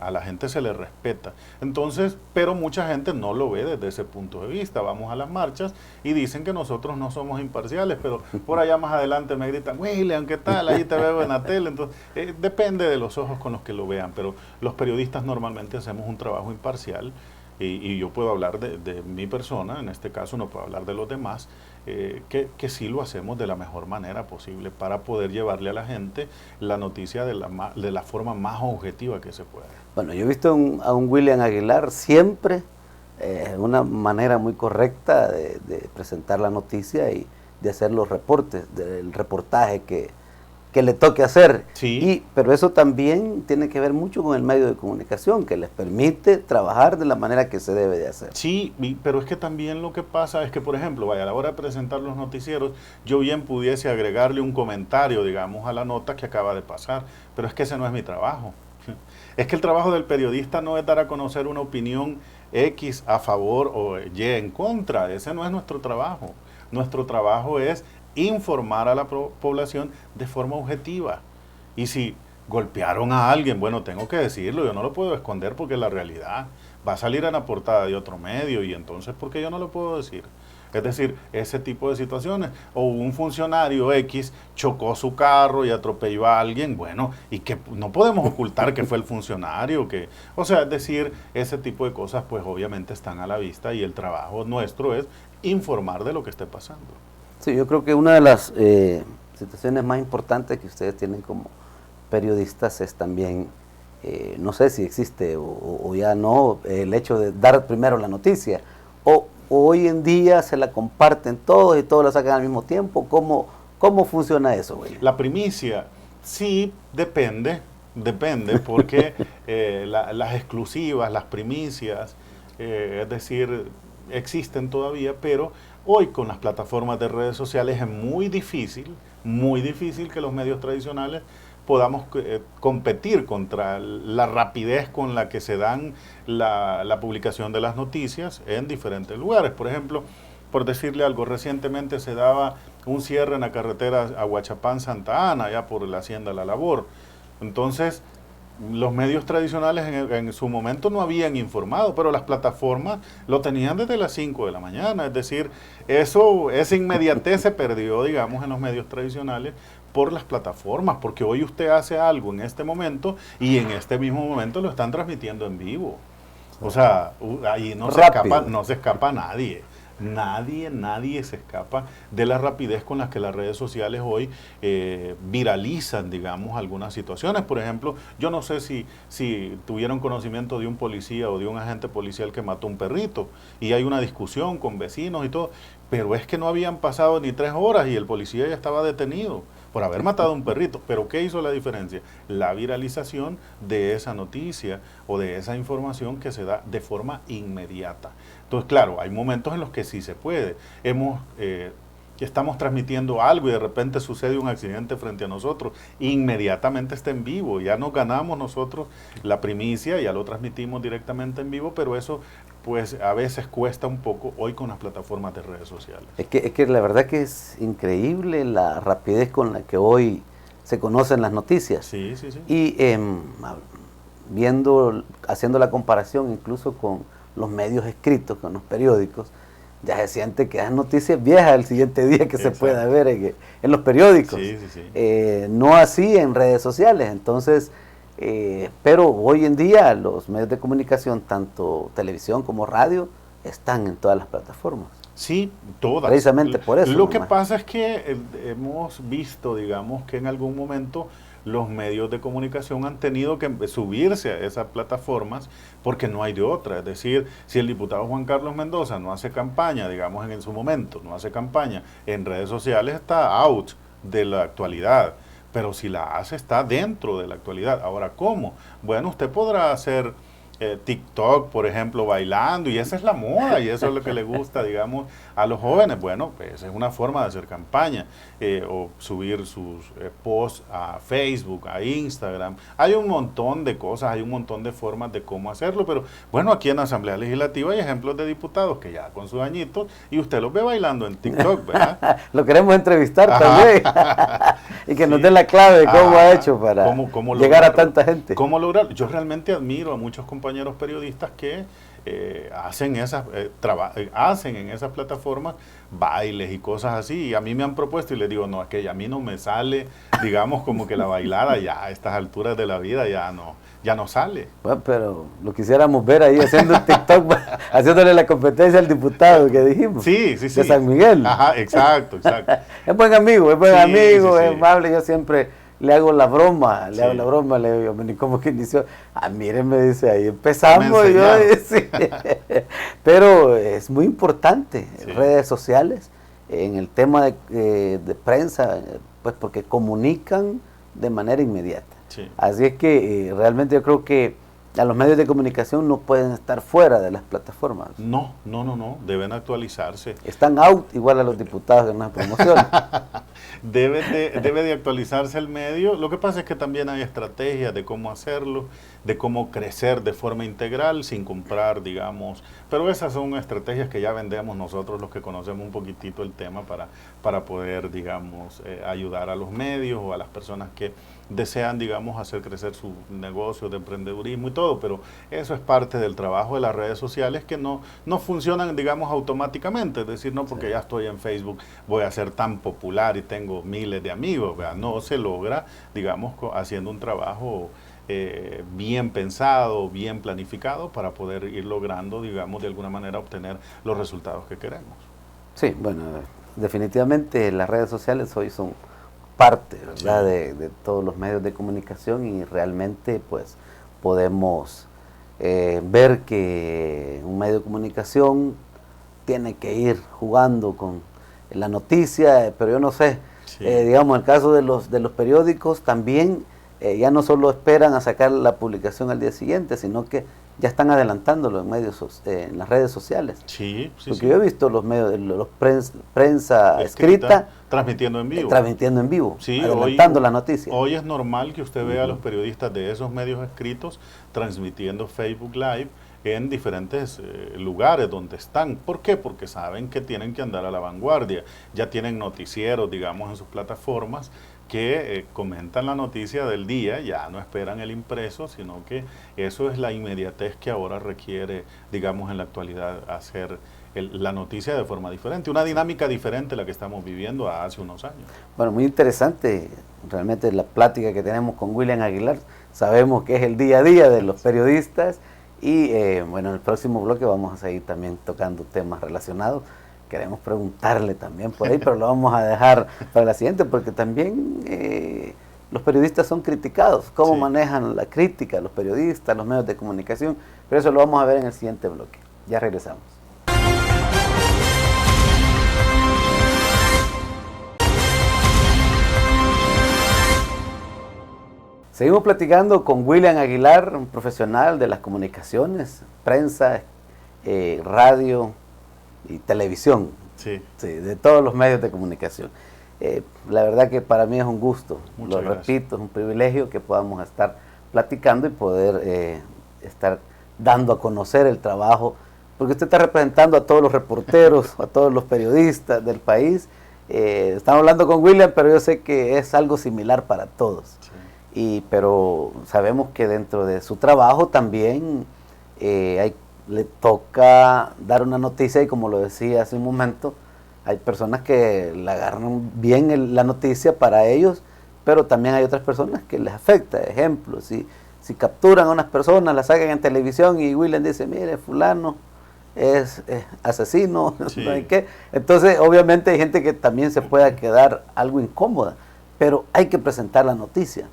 a la gente se le respeta. Entonces, pero mucha gente no lo ve desde ese punto de vista. Vamos a las marchas y dicen que nosotros no somos imparciales, pero por allá más adelante me gritan, William, ¿qué tal? Ahí te veo en la tele. Entonces, depende de los ojos con los que lo vean, pero los periodistas normalmente hacemos un trabajo imparcial, y yo puedo hablar de mi persona, en este caso no puedo hablar de los demás, que sí lo hacemos de la mejor manera posible para poder llevarle a la gente la noticia de la forma más objetiva que se pueda. Bueno, yo he visto a un William Aguilar siempre una manera muy correcta de presentar la noticia y de hacer los reportes, del reportaje que le toque hacer. Sí. Pero eso también tiene que ver mucho con el medio de comunicación, que les permite trabajar de la manera que se debe de hacer. Sí, pero es que también lo que pasa es que, por ejemplo, a la hora de presentar los noticieros, yo bien pudiese agregarle un comentario, digamos, a la nota que acaba de pasar, pero es que ese no es mi trabajo. Es que el trabajo del periodista no es dar a conocer una opinión X a favor o Y en contra. Ese no es nuestro trabajo. Nuestro trabajo es informar a la población de forma objetiva. Y si golpearon a alguien, bueno, tengo que decirlo, yo no lo puedo esconder porque es la realidad. Va a salir en la portada de otro medio, y entonces, ¿por qué yo no lo puedo decir? Es decir, ese tipo de situaciones. O un funcionario X chocó su carro y atropelló a alguien, bueno, y que no podemos ocultar que fue el funcionario. O sea, es decir, ese tipo de cosas pues obviamente están a la vista, y el trabajo nuestro es informar de lo que esté pasando. Sí, yo creo que una de las situaciones más importantes que ustedes tienen como periodistas es también, no sé si existe o ya no, el hecho de dar primero la noticia, o hoy en día se la comparten todos y todos la sacan al mismo tiempo. ¿Cómo funciona eso, güey? La primicia, sí, depende porque las exclusivas, las primicias, es decir, existen todavía, pero hoy con las plataformas de redes sociales es muy difícil que los medios tradicionales podamos competir contra la rapidez con la que se dan la publicación de las noticias en diferentes lugares. Por ejemplo, por decirle algo, recientemente se daba un cierre en la carretera Aguachapán-Santa Ana, allá por la Hacienda La Labor. Entonces, los medios tradicionales en su momento no habían informado, pero las plataformas lo tenían desde las 5 de la mañana. Es decir, esa inmediatez se perdió, digamos, en los medios tradicionales por las plataformas, porque hoy usted hace algo en este momento y en este mismo momento lo están transmitiendo en vivo. O sea, ahí no se escapa nadie. Nadie se escapa de la rapidez con la que las redes sociales hoy viralizan, digamos, algunas situaciones. Por ejemplo, yo no sé si tuvieron conocimiento de un policía o de un agente policial que mató un perrito, y hay una discusión con vecinos y todo, pero es que no habían pasado ni 3 horas y el policía ya estaba detenido por haber matado a un perrito. ¿Pero qué hizo la diferencia? La viralización de esa noticia o de esa información que se da de forma inmediata. Entonces, claro, hay momentos en los que sí se puede. Hemos que estamos transmitiendo algo y de repente sucede un accidente frente a nosotros, inmediatamente está en vivo, ya nos ganamos nosotros la primicia, ya lo transmitimos directamente en vivo, pero eso pues a veces cuesta un poco hoy con las plataformas de redes sociales. Es que la verdad que es increíble la rapidez con la que hoy se conocen las noticias. Sí, sí, sí. Y haciendo la comparación incluso con los medios escritos, con los periódicos, ya se siente que es noticias viejas el siguiente día que se pueda ver en los periódicos. Sí, sí, sí. No así en redes sociales. Entonces, pero hoy en día los medios de comunicación, tanto televisión como radio, están en todas las plataformas. Sí, todas. Precisamente por eso. Lo que pasa es que hemos visto, digamos, que en algún momento los medios de comunicación han tenido que subirse a esas plataformas porque no hay de otra. Es decir, si el diputado Juan Carlos Mendoza no hace campaña, digamos en su momento, no hace campaña en redes sociales, está out de la actualidad. Pero si la hace, está dentro de la actualidad. Ahora, ¿cómo? Bueno, usted podrá hacer TikTok, por ejemplo, bailando, y esa es la moda, y eso es lo que le gusta, digamos, a los jóvenes. Bueno, pues es una forma de hacer campaña, o subir sus posts a Facebook, a Instagram. Hay un montón de cosas, hay un montón de formas de cómo hacerlo, pero bueno, aquí en la Asamblea Legislativa hay ejemplos de diputados que ya con sus añitos, y usted los ve bailando en TikTok, ¿verdad? Lo queremos entrevistar también, y que nos dé la clave de cómo ha hecho para cómo llegar a tanta gente. ¿Cómo lograrlo? Yo realmente admiro a muchos compañeros periodistas que hacen en esas plataformas bailes y cosas así, y a mí me han propuesto y les digo, no, es que a mí no me sale, digamos, como que la bailada ya a estas alturas de la vida ya no sale. Bueno, pero lo quisiéramos ver ahí haciendo un TikTok, haciéndole la competencia al diputado que dijimos. Sí, sí, sí. De San Miguel. Ajá, exacto. Es buen amigo, es Sí. amable, yo siempre le hago la broma, le digo, ¿cómo que inició? Miren, me dice, ahí empezamos. Sí. Pero es muy importante, redes sociales, en el tema de prensa, pues porque comunican de manera inmediata. Sí. Así es que realmente yo creo que a los medios de comunicación no pueden estar fuera de las plataformas. No, deben actualizarse. Están out igual a los diputados en una promoción. Debe de actualizarse el medio. Lo que pasa es que también hay estrategias de cómo hacerlo, de cómo crecer de forma integral sin comprar, digamos. Pero esas son estrategias que ya vendemos nosotros los que conocemos un poquitito el tema para poder, digamos, ayudar a los medios o a las personas que desean, digamos, hacer crecer su negocio de emprendedurismo y todo, pero eso es parte del trabajo de las redes sociales que no funcionan, digamos, automáticamente, es decir, no porque ya estoy en Facebook voy a ser tan popular y tengo miles de amigos, ¿verdad? No se logra, digamos, haciendo un trabajo bien pensado, bien planificado para poder ir logrando, digamos, de alguna manera obtener los resultados que queremos. Sí, bueno, definitivamente las redes sociales hoy son parte, ¿verdad? De todos los medios de comunicación y realmente pues podemos ver que un medio de comunicación tiene que ir jugando con la noticia, pero yo no sé, digamos el caso de los periódicos también ya no solo esperan a sacar la publicación al día siguiente, sino que ya están adelantándolo en medios en las redes sociales. Porque yo he visto los medios, prensa escrita transmitiendo en vivo. Adelantando la noticia. Hoy es normal que usted vea a los periodistas de esos medios escritos transmitiendo Facebook Live en diferentes lugares donde están. ¿Por qué? Porque saben que tienen que andar a la vanguardia. Ya tienen noticieros, digamos, en sus plataformas que comentan la noticia del día, ya no esperan el impreso, sino que eso es la inmediatez que ahora requiere, digamos, en la actualidad hacer la noticia de forma diferente, una dinámica diferente a la que estamos viviendo hace unos años. Bueno, muy interesante realmente la plática que tenemos con William Aguilar. Sabemos que es el día a día de los periodistas y bueno, en el próximo bloque vamos a seguir también tocando temas relacionados. Queremos preguntarle también por ahí, pero lo vamos a dejar para la siguiente porque también los periodistas son criticados. ¿Cómo manejan la crítica los periodistas, los medios de comunicación? Pero eso lo vamos a ver en el siguiente bloque. Ya regresamos. Seguimos platicando con William Aguilar, un profesional de las comunicaciones, prensa, radio y televisión, Sí. Sí, de todos los medios de comunicación. La verdad que para mí es un gusto, Muchas lo gracias. repito, es un privilegio que podamos estar platicando y poder estar dando a conocer el trabajo, porque usted está representando a todos los reporteros, a todos los periodistas del país. Estamos hablando con William, pero yo sé que es algo similar para todos. Sí. Pero sabemos que dentro de su trabajo también le toca dar una noticia y, como lo decía hace un momento, hay personas que la agarran bien la noticia para ellos, pero también hay otras personas que les afecta. Ejemplo, si capturan a unas personas, las sacan en televisión y William dice, mire, fulano es asesino, Sí. no sé qué. Entonces, obviamente hay gente que también se pueda quedar algo incómoda, pero hay que presentar la noticia.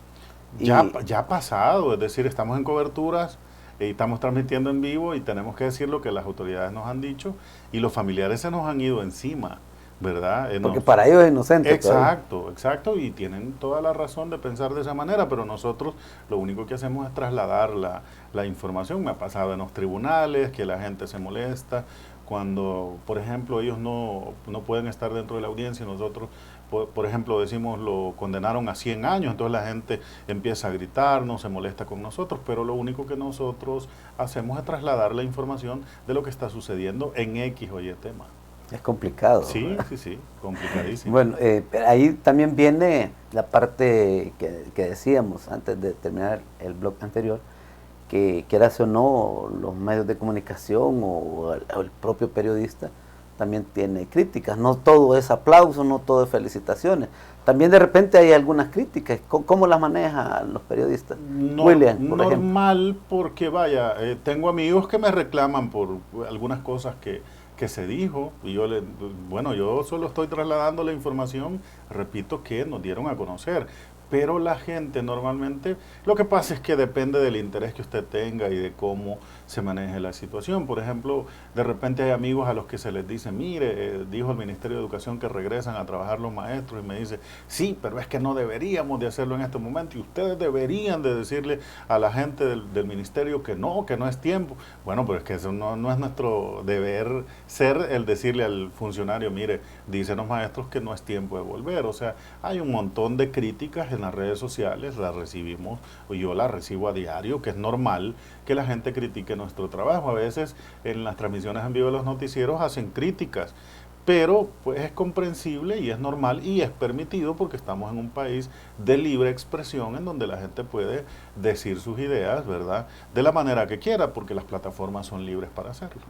Ya ha pasado, es decir, estamos en coberturas y estamos transmitiendo en vivo y tenemos que decir lo que las autoridades nos han dicho y los familiares se nos han ido encima, ¿verdad? Porque para ellos es inocente. Exacto, exacto, y tienen toda la razón de pensar de esa manera, pero nosotros lo único que hacemos es trasladar la información. Me ha pasado en los tribunales que la gente se molesta cuando, por ejemplo, ellos no pueden estar dentro de la audiencia y nosotros, por ejemplo, decimos lo condenaron a 100 años, entonces la gente empieza a gritarnos, se molesta con nosotros, pero lo único que nosotros hacemos es trasladar la información de lo que está sucediendo en X o Y tema. Es complicado. Sí, sí, complicadísimo. Bueno, ahí también viene la parte que decíamos antes de terminar el blog anterior, que quieras o no, los medios de comunicación o el propio periodista también tiene críticas. No todo es aplauso, no todo es felicitaciones. También de repente hay algunas críticas. ¿Cómo las manejan los periodistas? William, por normal, ejemplo. porque vaya, tengo amigos que me reclaman por algunas cosas que se dijo, y yo solo estoy trasladando la información, repito, que nos dieron a conocer. Pero la gente normalmente, lo que pasa es que depende del interés que usted tenga y de cómo se maneje la situación. Por ejemplo, de repente hay amigos a los que se les dice, mire, dijo el Ministerio de Educación que regresan a trabajar los maestros, y me dice, sí, pero es que no deberíamos de hacerlo en este momento, y ustedes deberían de decirle a la gente del ministerio que no es tiempo. Bueno, pero es que eso no es nuestro deber ser el decirle al funcionario, mire, dicen los maestros que no es tiempo de volver. O sea, hay un montón de críticas en las redes sociales, las recibimos, o yo las recibo a diario, que es normal que la gente critique nuestro trabajo. A veces en las transmisiones en vivo de los noticieros hacen críticas, pero pues es comprensible y es normal y es permitido porque estamos en un país de libre expresión en donde la gente puede decir sus ideas, ¿verdad? De la manera que quiera, porque las plataformas son libres para hacerlo.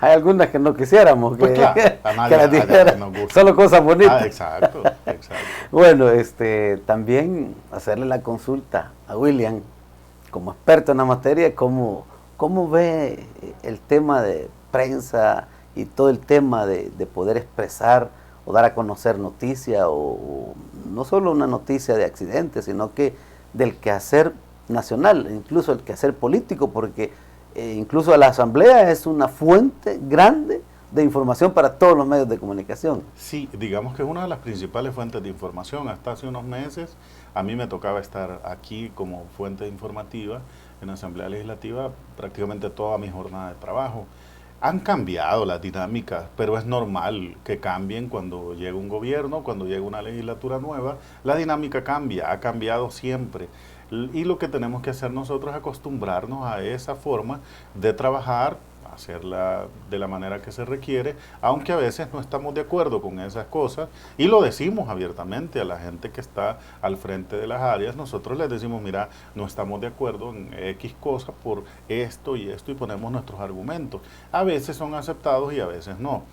Hay algunas que no quisiéramos Pues que, claro, a nadie, que las dijeran, nos gusta. solo cosas bonitas. Exacto. Bueno, también hacerle la consulta a William, como experto en la materia, ¿cómo ve el tema de prensa y todo el tema de poder expresar o dar a conocer noticia, o no solo una noticia de accidentes, sino que del quehacer nacional, incluso el quehacer político, porque incluso la Asamblea es una fuente grande de información para todos los medios de comunicación? Sí, digamos que es una de las principales fuentes de información. Hasta hace unos meses a mí me tocaba estar aquí como fuente informativa en la Asamblea Legislativa prácticamente toda mi jornada de trabajo. Han cambiado las dinámicas, pero es normal que cambien cuando llega un gobierno, cuando llega una legislatura nueva. La dinámica cambia, ha cambiado siempre. Y lo que tenemos que hacer nosotros es acostumbrarnos a esa forma de trabajar, hacerla de la manera que se requiere, aunque a veces no estamos de acuerdo con esas cosas, y lo decimos abiertamente a la gente que está al frente de las áreas. Nosotros les decimos, mira, no estamos de acuerdo en X cosas por esto y esto, y ponemos nuestros argumentos. A veces son aceptados y a veces no.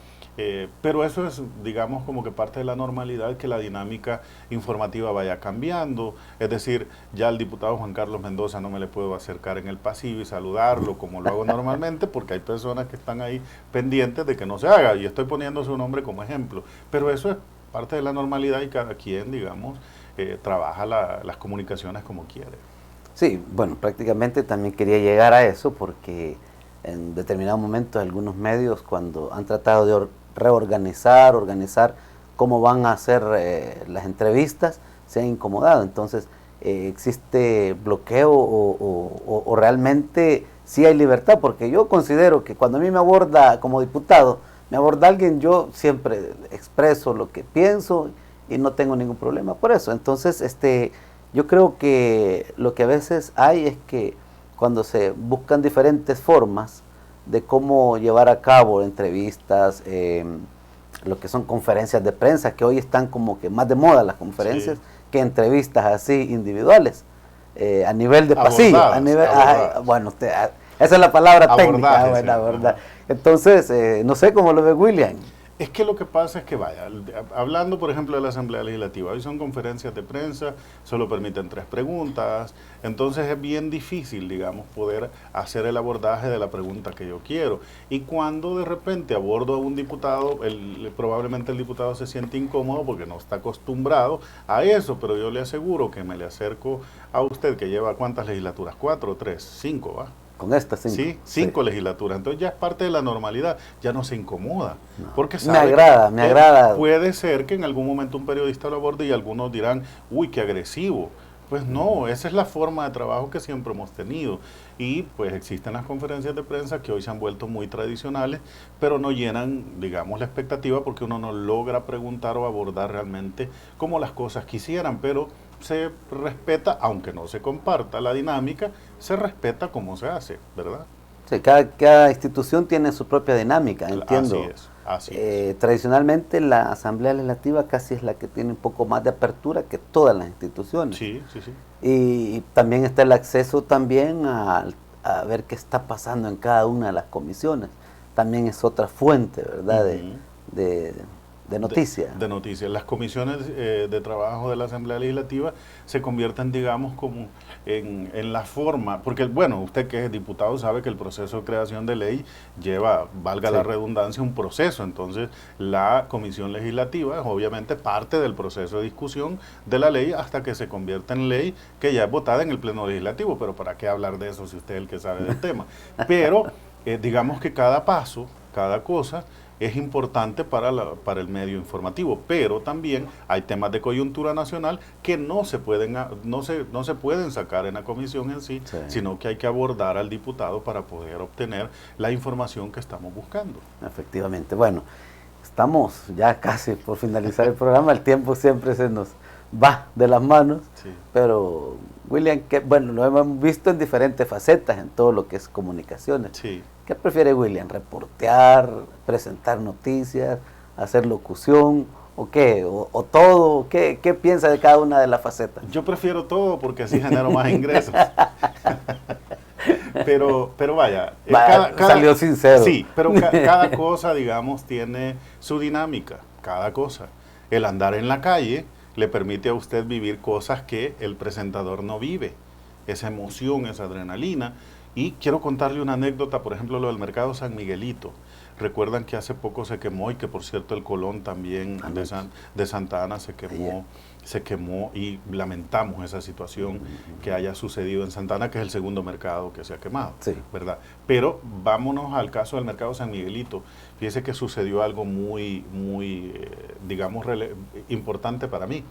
Pero eso es, digamos, como que parte de la normalidad, que la dinámica informativa vaya cambiando. Es decir, ya al diputado Juan Carlos Mendoza no me le puedo acercar en el pasillo y saludarlo como lo hago normalmente, porque hay personas que están ahí pendientes de que no se haga, y estoy poniendo su nombre como ejemplo. Pero eso es parte de la normalidad, y cada quien, digamos, trabaja las comunicaciones como quiere. Sí, bueno, prácticamente también quería llegar a eso, porque en determinados momentos algunos medios, cuando han tratado de organizar cómo van a hacer las entrevistas, se han incomodado. Entonces, ¿existe bloqueo o realmente sí hay libertad? Porque yo considero que cuando a mí me aborda como diputado, me aborda alguien, yo siempre expreso lo que pienso y no tengo ningún problema por eso. Entonces, yo creo que lo que a veces hay es que cuando se buscan diferentes formas de cómo llevar a cabo entrevistas, lo que son conferencias de prensa, que hoy están como que más de moda las conferencias, sí, que entrevistas así individuales, a nivel de pasillo, a nivel, bueno, esa es la palabra técnica, buena, ¿verdad? Entonces, no sé cómo lo ve William. Es que lo que pasa es que, vaya, hablando por ejemplo de la Asamblea Legislativa, hoy son conferencias de prensa, solo permiten 3 preguntas, entonces es bien difícil, digamos, poder hacer el abordaje de la pregunta que yo quiero. Y cuando de repente abordo a un diputado, probablemente el diputado se siente incómodo porque no está acostumbrado a eso, pero yo le aseguro que me le acerco a usted que lleva ¿cuántas legislaturas? 4, 3, 5, ¿va? Con esta 5. Sí, 5 legislaturas. Entonces ya es parte de la normalidad, ya no se incomoda. No. Porque sabe me agrada. Puede ser que en algún momento un periodista lo aborde y algunos dirán, uy, qué agresivo. Pues no, esa es la forma de trabajo que siempre hemos tenido. Y pues existen las conferencias de prensa que hoy se han vuelto muy tradicionales, pero no llenan, digamos, la expectativa porque uno no logra preguntar o abordar realmente como las cosas quisieran, pero se respeta, aunque no se comparta la dinámica, se respeta cómo se hace, ¿verdad? Sí, cada institución tiene su propia dinámica, entiendo. Así es. Tradicionalmente la Asamblea Legislativa casi es la que tiene un poco más de apertura que todas las instituciones. Sí. Y también está el acceso también a ver qué está pasando en cada una de las comisiones. También es otra fuente, ¿verdad? De noticias. De noticias. Las comisiones de trabajo de la Asamblea Legislativa se convierten, digamos, como en la forma, porque, bueno, usted que es diputado sabe que el proceso de creación de ley lleva, valga la redundancia, un proceso. Entonces, la comisión legislativa es obviamente parte del proceso de discusión de la ley hasta que se convierta en ley que ya es votada en el Pleno Legislativo. Pero ¿para qué hablar de eso si usted es el que sabe del tema? Pero, digamos que cada paso, cada cosa, es importante para el medio informativo, pero también hay temas de coyuntura nacional que no se pueden sacar en la comisión en sí, sino que hay que abordar al diputado para poder obtener la información que estamos buscando. Efectivamente. Bueno, estamos ya casi por finalizar el programa, el tiempo siempre se nos va de las manos, pero William, bueno, lo hemos visto en diferentes facetas, en todo lo que es comunicaciones. Sí. ¿Qué prefiere William? ¿Reportear, presentar noticias, hacer locución o qué? ¿O todo? ¿Qué piensa de cada una de las facetas? Yo prefiero todo porque así genero más ingresos. pero vaya, salió sincero. Sí, pero cada cosa, digamos, tiene su dinámica, cada cosa. El andar en la calle le permite a usted vivir cosas que el presentador no vive, esa emoción, esa adrenalina. Y quiero contarle una anécdota, por ejemplo, lo del Mercado San Miguelito. Recuerdan que hace poco se quemó y que, por cierto, el Colón también de Santa Ana se quemó y lamentamos esa situación que haya sucedido en Santa Ana, que es el segundo mercado que se ha quemado, ¿verdad? Pero vámonos al caso del Mercado San Miguelito. Fíjese que sucedió algo muy, digamos, importante para mí.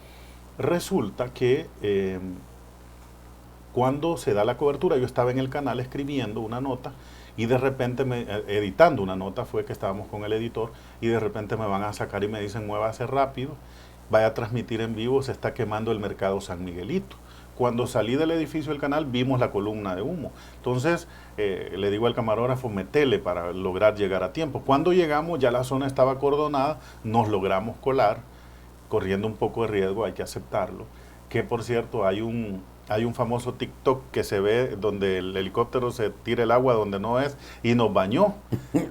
Resulta que cuando se da la cobertura, yo estaba en el canal escribiendo una nota y de repente, editando una nota, fue que estábamos con el editor y de repente me van a sacar y me dicen, muévase rápido, vaya a transmitir en vivo, se está quemando el Mercado San Miguelito. Cuando salí del edificio del canal vimos la columna de humo. Entonces le digo al camarógrafo, metele para lograr llegar a tiempo. Cuando llegamos ya la zona estaba acordonada, nos logramos colar, corriendo un poco de riesgo, hay que aceptarlo. Que por cierto hay un famoso TikTok que se ve donde el helicóptero se tira el agua donde no es y nos bañó.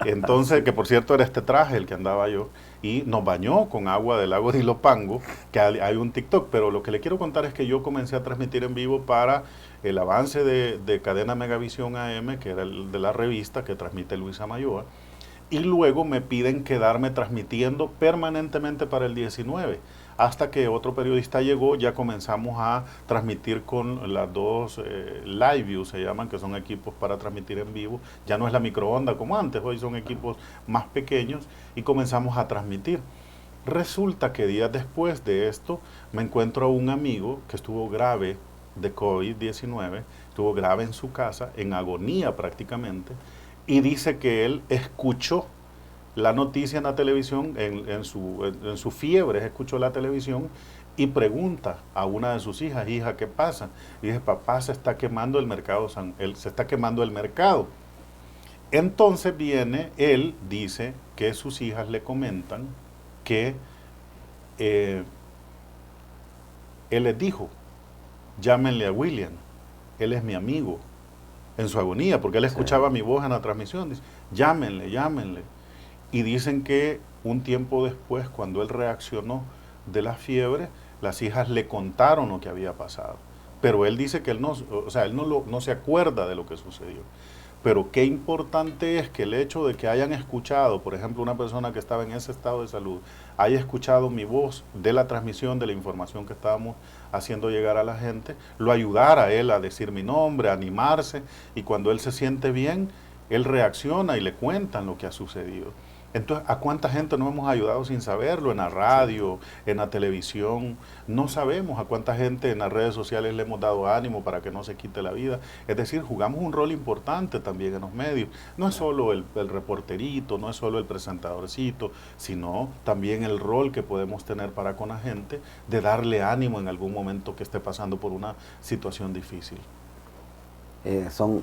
Entonces, que por cierto era este traje el que andaba yo, y nos bañó con agua del lago de Ilopango, que hay un TikTok. Pero lo que le quiero contar es que yo comencé a transmitir en vivo para el avance de Cadena Megavisión AM, que era el de la revista que transmite Luisa Mayoa, y luego me piden quedarme transmitiendo permanentemente para el 19. Hasta que otro periodista llegó, ya comenzamos a transmitir con las dos Live View, se llaman, que son equipos para transmitir en vivo. Ya no es la microonda como antes, hoy son equipos más pequeños y comenzamos a transmitir. Resulta que días después de esto me encuentro a un amigo que estuvo grave de COVID-19, estuvo grave en su casa, en agonía prácticamente, y dice que él escuchó la noticia en la televisión, en su fiebre, escuchó la televisión y pregunta a una de sus hijas, hija, ¿qué pasa? Y dice, papá, se está quemando el mercado, se está quemando el mercado. Entonces viene, él dice que sus hijas le comentan que él les dijo, llámenle a William, él es mi amigo, en su agonía, porque él escuchaba mi voz en la transmisión, dice, llámenle, llámenle. Y dicen que un tiempo después, cuando él reaccionó de la fiebre, las hijas le contaron lo que había pasado. Pero él dice que él no, o sea, él no se acuerda de lo que sucedió. Pero qué importante es que el hecho de que hayan escuchado, por ejemplo, una persona que estaba en ese estado de salud, haya escuchado mi voz de la transmisión, de la información que estábamos haciendo llegar a la gente, lo ayudara a él a decir mi nombre, a animarse, y cuando él se siente bien, él reacciona y le cuentan lo que ha sucedido. Entonces, ¿a cuánta gente no hemos ayudado sin saberlo? En la radio, en la televisión. No sabemos a cuánta gente en las redes sociales le hemos dado ánimo para que no se quite la vida. Es decir, jugamos un rol importante también en los medios. No es solo el reporterito, no es solo el presentadorcito, sino también el rol que podemos tener para con la gente de darle ánimo en algún momento que esté pasando por una situación difícil. Son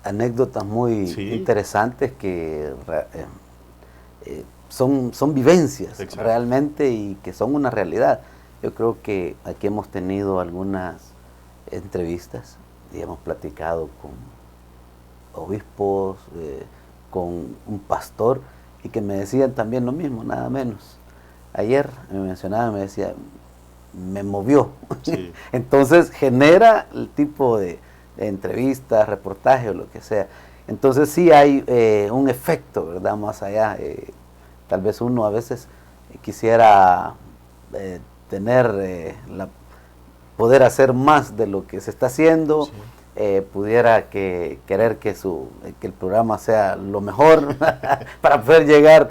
anécdotas muy interesantes que... son vivencias. Exacto. Realmente, y que son una realidad. Yo creo que aquí hemos tenido algunas entrevistas y hemos platicado con obispos, con un pastor, y que me decían también lo mismo, nada menos. Ayer me mencionaba, me decía, me movió. Sí. Entonces genera el tipo de entrevistas, reportajes o lo que sea. Entonces sí hay un efecto, ¿verdad? Más allá, tal vez uno a veces quisiera poder hacer más de lo que se está haciendo, sí. Pudiera querer que el programa sea lo mejor para poder llegar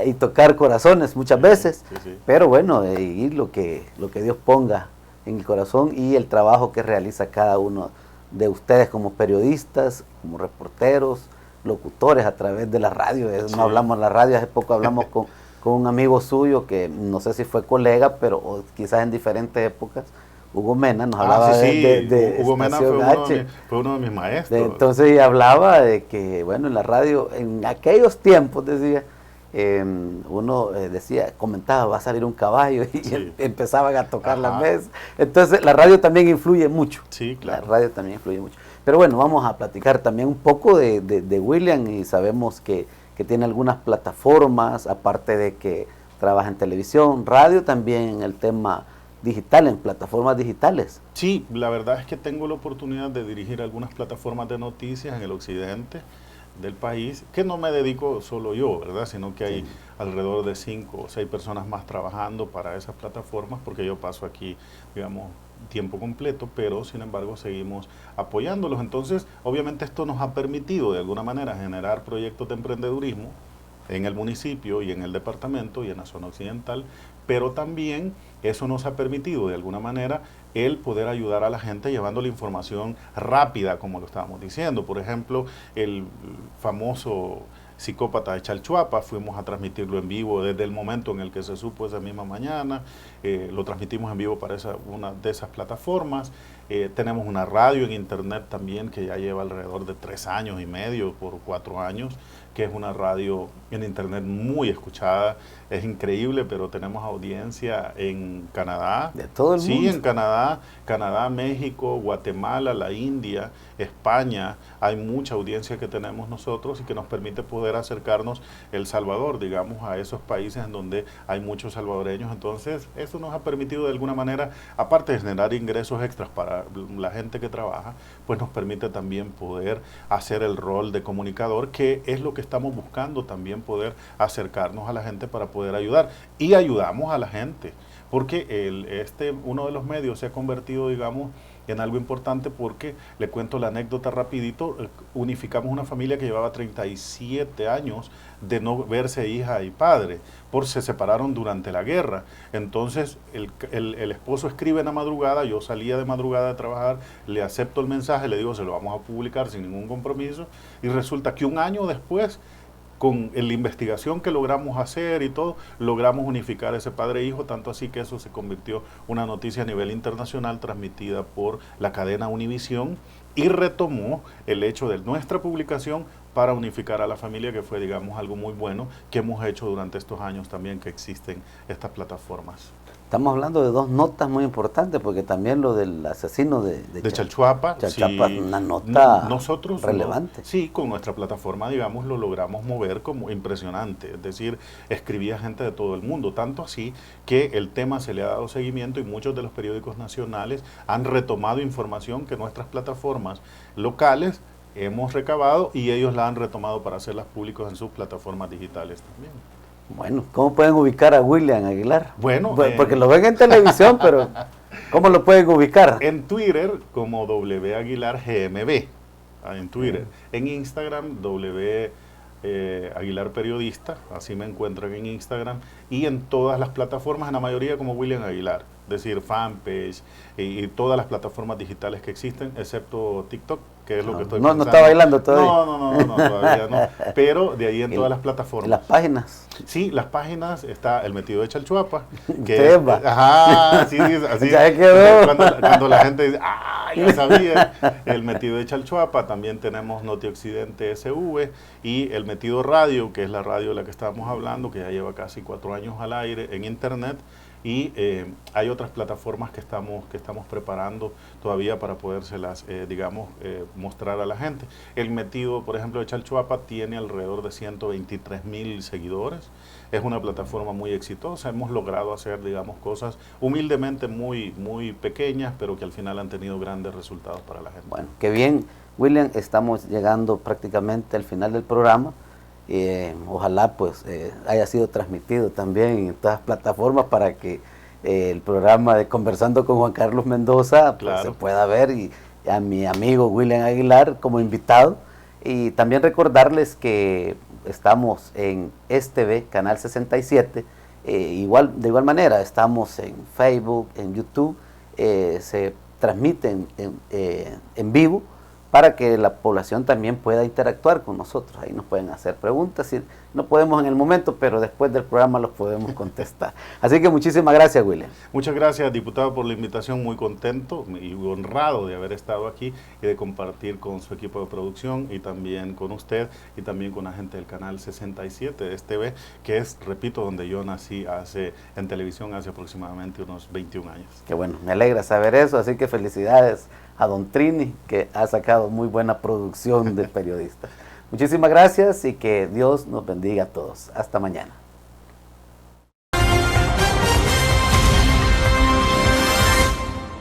y tocar corazones muchas veces, sí. Pero bueno, y lo que Dios ponga en el corazón y el trabajo que realiza cada uno de ustedes como periodistas, como reporteros, locutores a través de la radio. Sí. No hablamos en la radio, hace poco hablamos con un amigo suyo que no sé si fue colega, pero quizás en diferentes épocas, Hugo Mena, nos hablaba de Hugo Mena fue uno de mis maestros. Entonces hablaba de que, bueno, en la radio, en aquellos tiempos, decía, uno comentaba, va a salir un caballo, y sí. Empezaban a tocar la mesa. Entonces la radio también influye mucho. Sí, claro. La radio también influye mucho. Pero bueno, vamos a platicar también un poco de William, y sabemos que tiene algunas plataformas, aparte de que trabaja en televisión, radio, también en el tema digital, en plataformas digitales. Sí, la verdad es que tengo la oportunidad de dirigir algunas plataformas de noticias en el occidente del país, que no me dedico solo yo, ¿verdad? Sino que hay alrededor de 5 o 6 personas más trabajando para esas plataformas, porque yo paso aquí, digamos, tiempo completo, pero sin embargo seguimos apoyándolos. Entonces, obviamente esto nos ha permitido de alguna manera generar proyectos de emprendedurismo en el municipio y en el departamento y en la zona occidental, pero también eso nos ha permitido de alguna manera el poder ayudar a la gente llevando la información rápida, como lo estábamos diciendo. Por ejemplo, el famoso psicópata de Chalchuapa, fuimos a transmitirlo en vivo desde el momento en el que se supo esa misma mañana, lo transmitimos en vivo para una de esas plataformas. Tenemos una radio en internet también que ya lleva alrededor de 3 años y medio, por 4 años, que es una radio en internet muy escuchada. Es increíble, pero tenemos audiencia en Canadá. De todo el mundo. Sí, en Canadá, México, Guatemala, la India, España. Hay mucha audiencia que tenemos nosotros y que nos permite poder acercarnos El Salvador, digamos, a esos países en donde hay muchos salvadoreños. Entonces, eso nos ha permitido de alguna manera, aparte de generar ingresos extras para la gente que trabaja, pues nos permite también poder hacer el rol de comunicador, que es lo que estamos buscando también, poder acercarnos a la gente para poder ayudar. Y ayudamos a la gente, porque uno de los medios se ha convertido, digamos, en algo importante, porque le cuento la anécdota rapidito. Unificamos una familia que llevaba 37 años de no verse hija y padre, se separaron durante la guerra. Entonces el esposo escribe en la madrugada, yo salía de madrugada a trabajar, le acepto el mensaje, le digo, se lo vamos a publicar sin ningún compromiso, y resulta que un año después con la investigación que logramos hacer y todo, logramos unificar ese padre e hijo, tanto así que eso se convirtió una noticia a nivel internacional transmitida por la cadena Univisión y retomó el hecho de nuestra publicación para unificar a la familia, que fue, digamos, algo muy bueno que hemos hecho durante estos años también que existen estas plataformas. Estamos hablando de dos notas muy importantes, porque también lo del asesino de Chalchuapa, Chalchuapa, sí, una nota nosotros relevante. Sí, con nuestra plataforma, digamos, lo logramos mover como impresionante. Es decir, escribía gente de todo el mundo, tanto así que el tema se le ha dado seguimiento y muchos de los periódicos nacionales han retomado información que nuestras plataformas locales hemos recabado y ellos la han retomado para hacerlas públicas en sus plataformas digitales también. Bueno, ¿cómo pueden ubicar a William Aguilar? Bueno, porque lo ven en televisión, pero ¿cómo lo pueden ubicar? En Twitter como W Aguilar GMB, en Twitter. En Instagram Aguilar Periodista, así me encuentran en Instagram. Y en todas las plataformas, en la mayoría como William Aguilar. Es decir, fanpage y todas las plataformas digitales que existen, excepto TikTok, que es lo que estoy pensando. No está bailando todavía. No, todavía no. Pero de ahí en todas las plataformas. ¿Y las páginas? Sí, las páginas, está El Metido de Chalchuapa. Que ajá, sí, así. Ya quedó. Cuando la gente dice, ya sabía. El Metido de Chalchuapa, también tenemos Noti Occidente SV y El Metido Radio, que es la radio de la que estábamos hablando, que ya lleva casi 4 años al aire en internet. Y hay otras plataformas que estamos preparando todavía para podérselas, mostrar a la gente. El Metido, por ejemplo, de Chalchuapa tiene alrededor de 123,000 seguidores. Es una plataforma muy exitosa. Hemos logrado hacer, digamos, cosas humildemente muy, muy pequeñas, pero que al final han tenido grandes resultados para la gente. Bueno, qué bien, William. Estamos llegando prácticamente al final del programa. Ojalá pues haya sido transmitido también en todas las plataformas para que el programa de Conversando con Juan Carlos Mendoza pues, se pueda ver, y a mi amigo William Aguilar como invitado. Y también recordarles que estamos en STV, Canal 67, de igual manera estamos en Facebook, en YouTube, se transmiten en vivo, para que la población también pueda interactuar con nosotros. Ahí nos pueden hacer preguntas, y no podemos en el momento, pero después del programa los podemos contestar. Así que muchísimas gracias, William. Muchas gracias, diputado, por la invitación. Muy contento y honrado de haber estado aquí y de compartir con su equipo de producción y también con usted y también con la gente del Canal 67 de STV, que es, repito, donde yo nací en televisión hace aproximadamente unos 21 años. Qué bueno, me alegra saber eso, así que felicidades a don Trini, que ha sacado muy buena producción de periodista. Muchísimas gracias y que Dios nos bendiga a todos. Hasta mañana.